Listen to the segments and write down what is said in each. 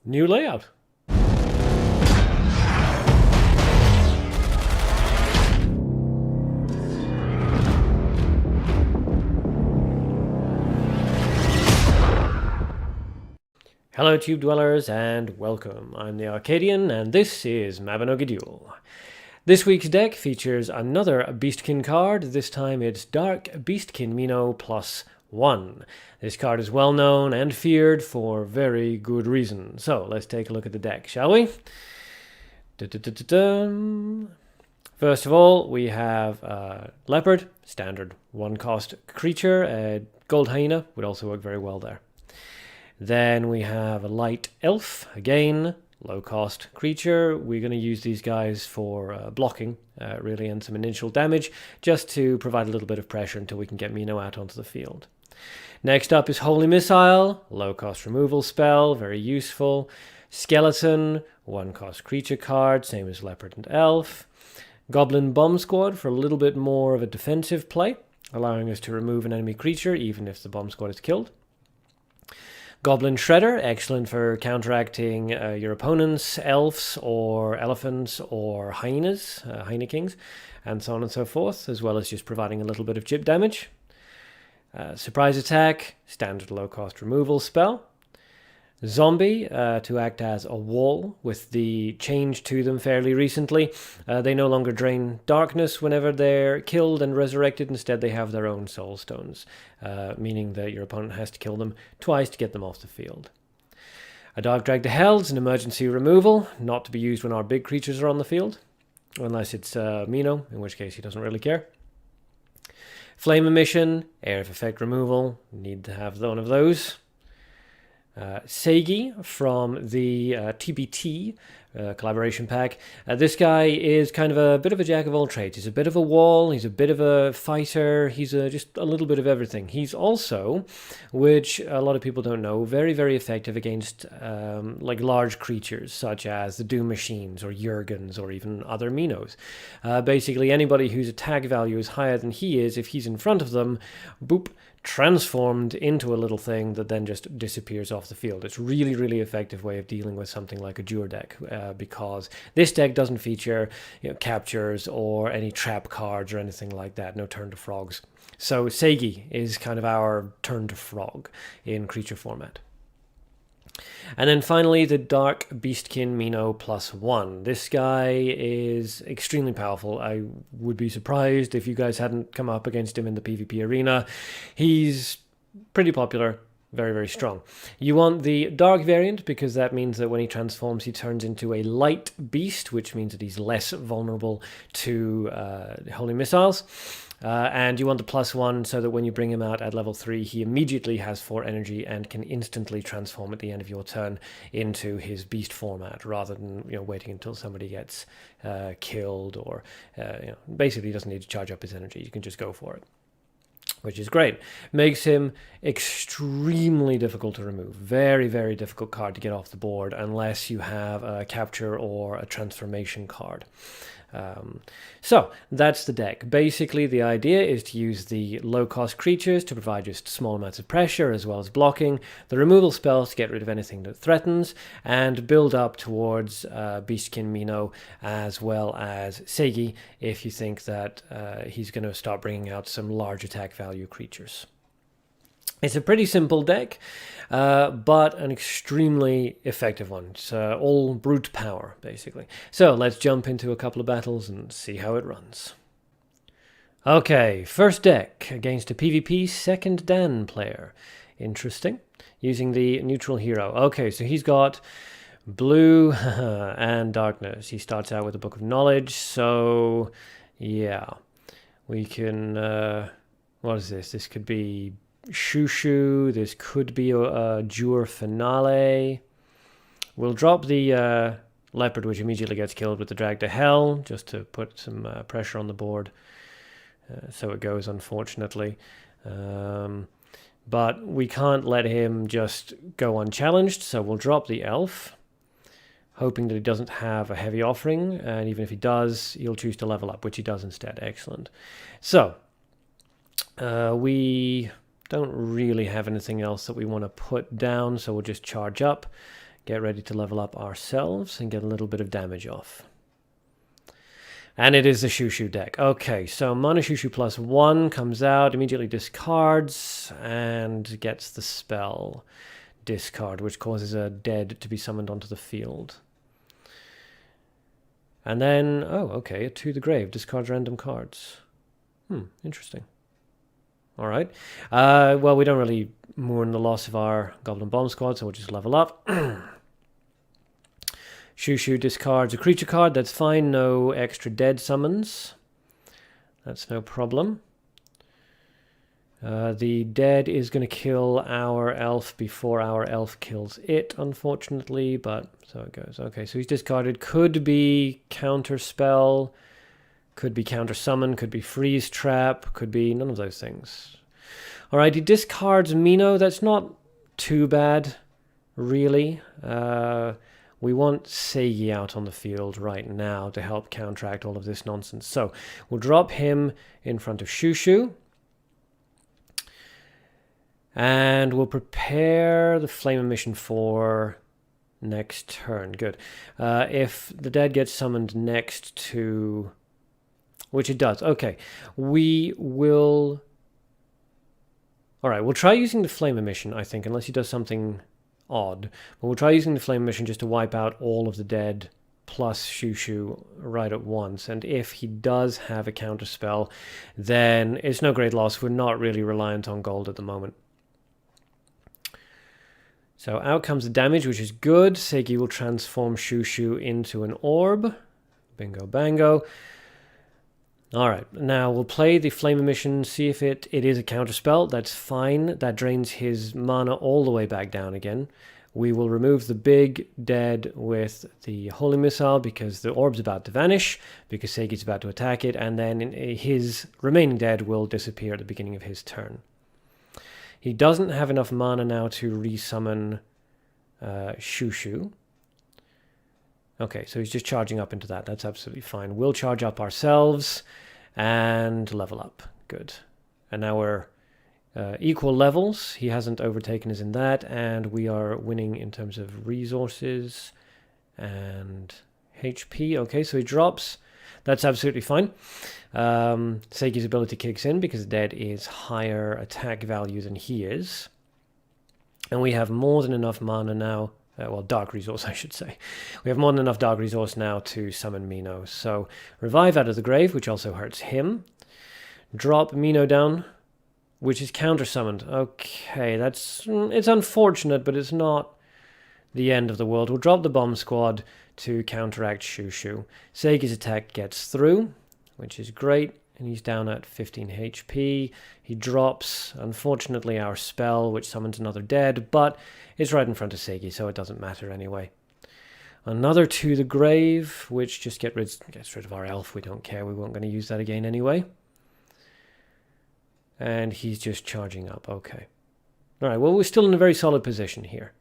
new layout. Hello tube dwellers and welcome. I'm the Arcadean and this is Mabinogi Duel. This week's deck features another Beastkin card. This time it's Dark Beastkin Mino +1. This card is well known and feared for very good reason. So let's take a look at the deck, shall we? First of all, we have Leopard, standard 1-cost creature. Gold Hyena would also work very well there. Then we have a Light Elf, again, low-cost creature. We're going to use these guys for blocking, really, and some initial damage, just to provide a little bit of pressure until we can get Mino out onto the field. Next up is Holy Missile, low-cost removal spell, very useful. Skeleton, 1-cost creature card, same as Leopard and Elf. Goblin Bomb Squad for a little bit more of a defensive play, allowing us to remove an enemy creature even if the bomb squad is killed. Goblin Shredder, excellent for counteracting your opponent's elves or elephants or hyenas, hyena kings, and so on and so forth, as well as just providing a little bit of chip damage. Surprise Attack, standard low-cost removal spell. Zombie, to act as a wall with the change to them fairly recently. They no longer drain darkness whenever they're killed and resurrected. Instead, they have their own soul stones, meaning that your opponent has to kill them twice to get them off the field. A Dark Drag to Hell is an emergency removal, not to be used when our big creatures are on the field, unless it's Mino, in which case he doesn't really care. Flame Emission, Area of Effect removal, need to have one of those. Seigi from the TBT collaboration pack. This guy is kind of a bit of a jack of all trades. He's a bit of a wall, he's a bit of a fighter, he's just a little bit of everything. He's also, which a lot of people don't know, very, very effective against like large creatures such as the Doom Machines or Jurgens or even other Minos. Basically anybody whose attack value is higher than he is, if he's in front of them, boop, transformed into a little thing that then just disappears off the field. It's really, really effective way of dealing with something like a Jur deck, because this deck doesn't feature captures or any trap cards or anything like that, no turn to frogs. So Seigi is kind of our turn to frog in creature format. And then finally, the Dark Beastkin Mino +1. This guy is extremely powerful. I would be surprised if you guys hadn't come up against him in the PvP arena. He's pretty popular, very, very strong. You want the Dark variant because that means that when he transforms, he turns into a light beast, which means that he's less vulnerable to Holy Missiles. And you want the +1 so that when you bring him out at level 3, he immediately has 4 energy and can instantly transform at the end of your turn into his beast format, rather than waiting until somebody gets killed or basically he doesn't need to charge up his energy. You can just go for it, which is great. Makes him extremely difficult to remove. Very, very difficult card to get off the board unless you have a capture or a transformation card. So that's the deck. Basically, the idea is to use the low-cost creatures to provide just small amounts of pressure as well as blocking, the removal spells to get rid of anything that threatens, and build up towards Beastkin Mino as well as Seigi if you think that he's going to start bringing out some large attack value creatures. It's a pretty simple deck, but an extremely effective one. It's all brute power, basically. So let's jump into a couple of battles and see how it runs. Okay, first deck against a PvP second Dan player. Interesting. Using the neutral hero. Okay, so he's got blue and darkness. He starts out with a Book of Knowledge, so yeah. We can... what is this? This could be... Shushu, this could be a Jur Finale. We'll drop the Leopard, which immediately gets killed with the Drag to Hell, just to put some pressure on the board. So it goes, unfortunately. But we can't let him just go unchallenged, so we'll drop the Elf, hoping that he doesn't have a heavy offering, and even if he does, he'll choose to level up, which he does instead. Excellent. So, we don't really have anything else that we want to put down, so we'll just charge up, get ready to level up ourselves and get a little bit of damage off. And it is the Shushu deck. Okay, so Mana Shushu +1 comes out, immediately discards, and gets the spell discard, which causes a dead to be summoned onto the field. And then, oh, okay, to the grave, discards random cards. Interesting. All right. Well, we don't really mourn the loss of our Goblin Bomb Squad, so we'll just level up. Shushu discards a creature card. That's fine. No extra dead summons. That's no problem. The dead is going to kill our elf before our elf kills it, unfortunately, but so it goes. Okay, so he's discarded. Could be counter spell, could be counter summon, could be freeze trap, could be none of those things. All right, he discards Mino. That's not too bad, really. We want Seigi out on the field right now to help counteract all of this nonsense. So we'll drop him in front of Shushu. And we'll prepare the Flame Emission for next turn. Good. If the dead gets summoned next to... Which it does. Okay. We will... Alright, we'll try using the Flame Emission, I think, unless he does something odd. But we'll try using the Flame Emission just to wipe out all of the dead plus Shushu right at once. And if he does have a counter spell, then it's no great loss. We're not really reliant on gold at the moment. So out comes the damage, which is good. Seigi will transform Shushu into an orb. Bingo bango. Alright, now we'll play the Flame Emission, see if it is a counterspell. That's fine. That drains his mana all the way back down again. We will remove the big dead with the Holy Missile because the orb's about to vanish, because Seigi's about to attack it, and then his remaining dead will disappear at the beginning of his turn. He doesn't have enough mana now to resummon Shushu. Okay, so he's just charging up into that. That's absolutely fine. We'll charge up ourselves and level up. Good. And now we're equal levels. He hasn't overtaken us in that, and we are winning in terms of resources and HP. Okay, so he drops. That's absolutely fine. Seigi's ability kicks in because dead is higher attack value than he is. And we have more than enough mana now. Well, dark resource, I should say. We have more than enough dark resource now to summon Mino. So, revive out of the grave, which also hurts him. Drop Mino down, which is counter-summoned. Okay, it's unfortunate, but it's not the end of the world. We'll drop the bomb squad to counteract Shushu. Seigi's attack gets through, which is great. And he's down at 15 HP. He drops, unfortunately, our spell, which summons another dead, but it's right in front of Seigi, so it doesn't matter anyway. Another to the grave, which just gets rid of our elf. We don't care. We weren't going to use that again anyway. And he's just charging up. Okay. All right, well, we're still in a very solid position here.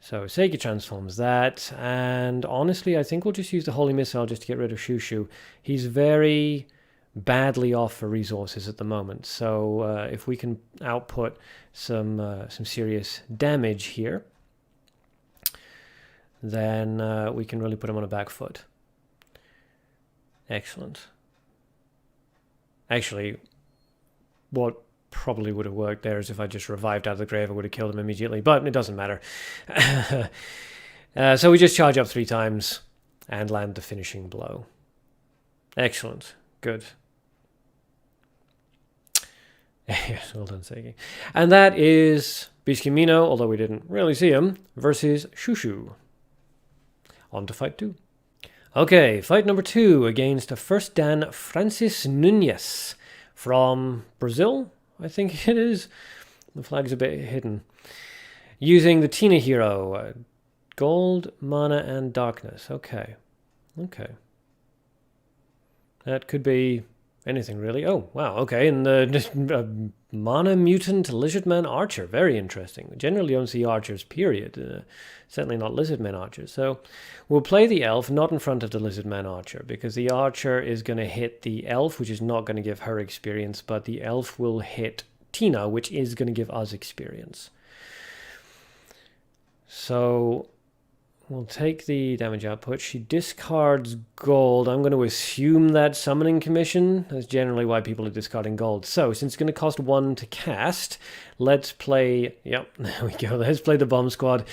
So Seigi transforms that, and honestly, I think we'll just use the Holy Missile just to get rid of Shushu. He's very badly off for resources at the moment, so if we can output some serious damage here, then we can really put him on a back foot. Excellent. Actually, what probably would have worked there is if I just revived out of the grave, I would have killed him immediately, but it doesn't matter. So we just charge up 3 times and land the finishing blow. Excellent. Good. Yes, well done, Seigi. And that is Beastkin Mino, although we didn't really see him, versus Shushu. On to fight 2. Okay, fight number 2 against first Dan Francis Nunez from Brazil, I think it is. The flag's a bit hidden. Using the Tina hero. Gold, mana, and darkness. Okay. Okay. That could be anything, really. Oh, wow. Okay. And the mana mutant lizardman archer. Very interesting. We generally don't see archers, period. Certainly not lizardmen archers. So we'll play the elf, not in front of the lizardman archer, because the archer is going to hit the elf, which is not going to give her experience, but the elf will hit Tina, which is going to give us experience. So we'll take the damage output. She discards gold. I'm going to assume that summoning commission. That's generally why people are discarding gold. So since it's going to cost 1 to cast, let's play... Yep, there we go. Let's play the bomb squad.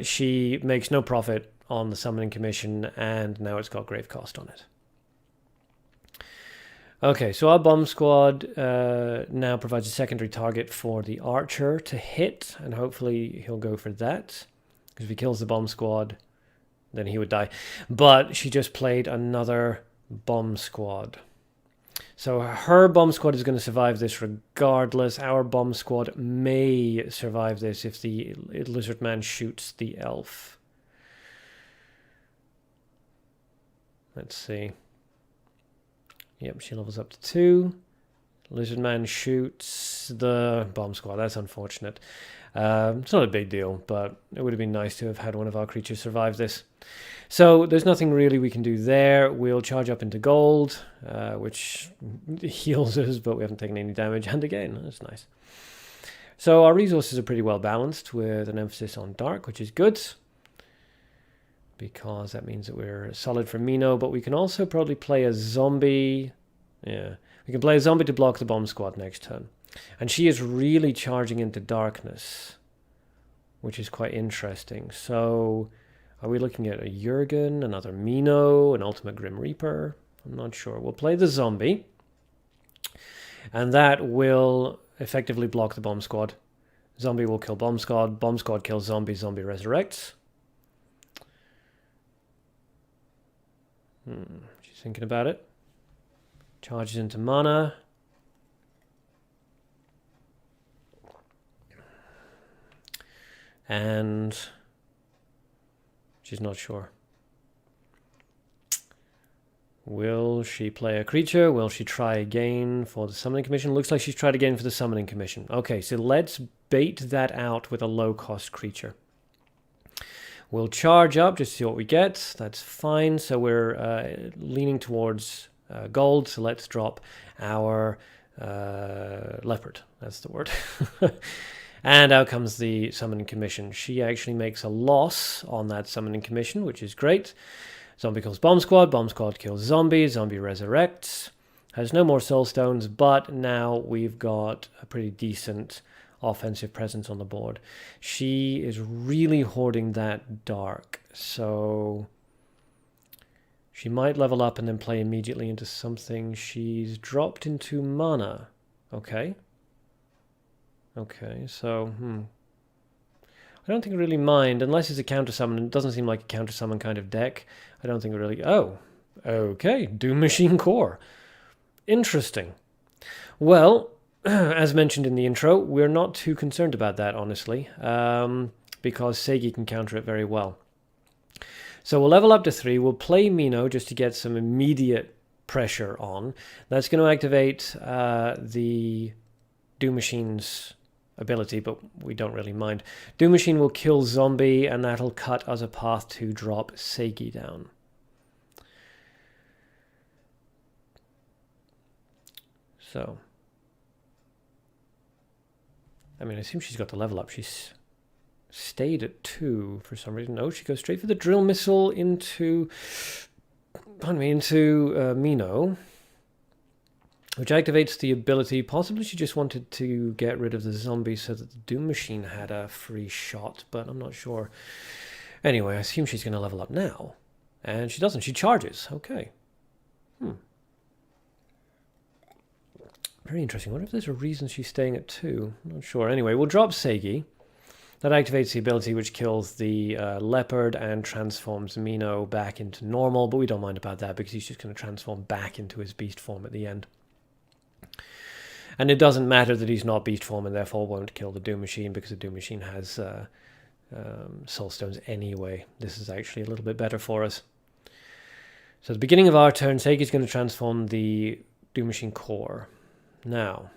She makes no profit on the summoning commission, and now it's got grave cost on it. Okay, so our bomb squad now provides a secondary target for the archer to hit, and hopefully he'll go for that. Because if he kills the bomb squad, then he would die. But she just played another bomb squad. So her bomb squad is going to survive this regardless. Our bomb squad may survive this if the lizard man shoots the elf. Let's see. Yep, she levels up to 2. Lizard man shoots the bomb squad. That's unfortunate. It's not a big deal, but it would have been nice to have had one of our creatures survive this. So there's nothing really we can do there. We'll charge up into gold, which heals us, but we haven't taken any damage. And again, that's nice. So our resources are pretty well balanced with an emphasis on dark, which is good, because that means that we're solid for Mino, but we can also probably play a zombie. Yeah, we can play a zombie to block the bomb squad next turn. And she is really charging into darkness, which is quite interesting. So are we looking at a Jurgen, another Mino, an Ultimate Grim Reaper? I'm not sure. We'll play the zombie, and that will effectively block the bomb squad. Zombie will kill bomb squad kills zombie, zombie resurrects. She's thinking about it. Charges into mana. And she's not sure. Will she play a creature? Will she try again for the summoning commission? Looks like she's tried again for the summoning commission. Okay, so let's bait that out with a low-cost creature. We'll charge up just to see what we get. That's fine. So we're leaning towards gold. So let's drop our leopard. That's the word. And out comes the summoning commission. She actually makes a loss on that summoning commission, which is great. Zombie kills bomb squad kills zombie, zombie resurrects. Has no more soul stones, but now we've got a pretty decent offensive presence on the board. She is really hoarding that dark, so she might level up and then play immediately into something. She's dropped into mana. Okay, so I don't think I really mind, unless it's a counter summon. It doesn't seem like a counter summon kind of deck. I don't think it really... Oh, okay, Doom Machine Core. Interesting. Well, as mentioned in the intro, we're not too concerned about that, honestly, because Seigi can counter it very well. So we'll level up to 3. We'll play Mino just to get some immediate pressure on. That's going to activate the Doom Machine's ability, but we don't really mind. Doom Machine will kill zombie, and that'll cut us a path to drop Seigi down. So, I mean, I assume she's got the level up. She's stayed at 2 for some reason. No, she goes straight for the drill missile into Mino, which activates the ability. Possibly she just wanted to get rid of the zombie so that the Doom Machine had a free shot, but I'm not sure. Anyway, I assume she's going to level up now. And she doesn't. She charges. Okay. Very interesting. I wonder if there's a reason she's staying at 2. I'm not sure. Anyway, we'll drop Seigi. That activates the ability which kills the leopard and transforms Mino back into normal, but we don't mind about that because he's just going to transform back into his beast form at the end. And it doesn't matter that he's not beast form and therefore won't kill the Doom Machine because the Doom Machine has soul stones anyway. This is actually a little bit better for us. So at the beginning of our turn, Seigi's going to transform the Doom Machine core. Now,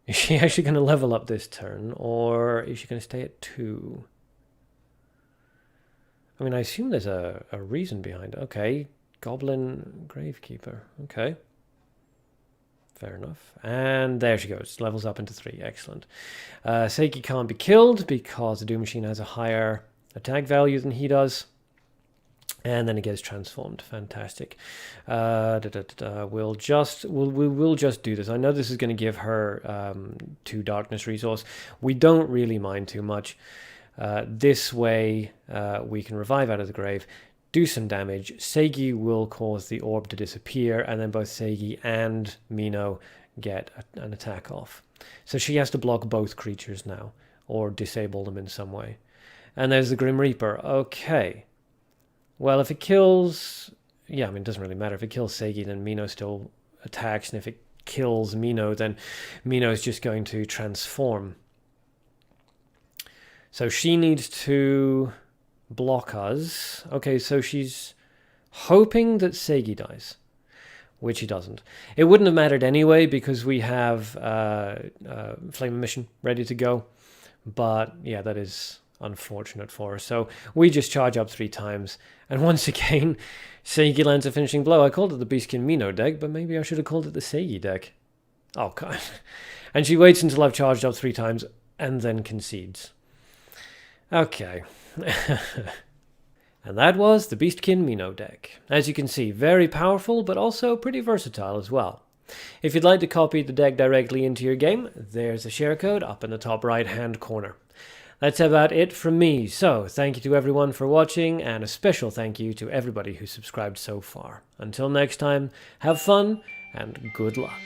is she actually going to level up this turn, or is she going to stay at 2? I mean, I assume there's a reason behind it. Okay, Goblin Gravekeeper. Okay. Fair enough. And there she goes. Levels up into 3. Excellent. Seigi can't be killed because the Doom Machine has a higher attack value than he does. And then it gets transformed. Fantastic. We'll just do this. I know this is going to give her 2 darkness resource. We don't really mind too much. This way we can revive out of the grave, do some damage. Seigi will cause the orb to disappear, and then both Seigi and Mino get an attack off. So she has to block both creatures now, or disable them in some way. And there's the Grim Reaper. Okay. Well, if it kills... Yeah, I mean, it doesn't really matter. If it kills Seigi, then Mino still attacks, and if it kills Mino, then Mino is just going to transform. So she needs to block us. Okay, so she's hoping that Seigi dies, which he doesn't. It wouldn't have mattered anyway because we have Flame Emission ready to go. But yeah, that is unfortunate for her. So we just charge up 3 times. And once again, Seigi lands a finishing blow. I called it the Beastkin Mino deck, but maybe I should have called it the Seigi deck. Oh, God. And she waits until I've charged up 3 times and then concedes. Okay. And that was the Beastkin Mino deck. As you can see, very powerful, but also pretty versatile as well. If you'd like to copy the deck directly into your game, there's a share code up in the top right-hand corner. That's about it from me, so thank you to everyone for watching, and a special thank you to everybody who subscribed so far. Until next time, have fun, and good luck.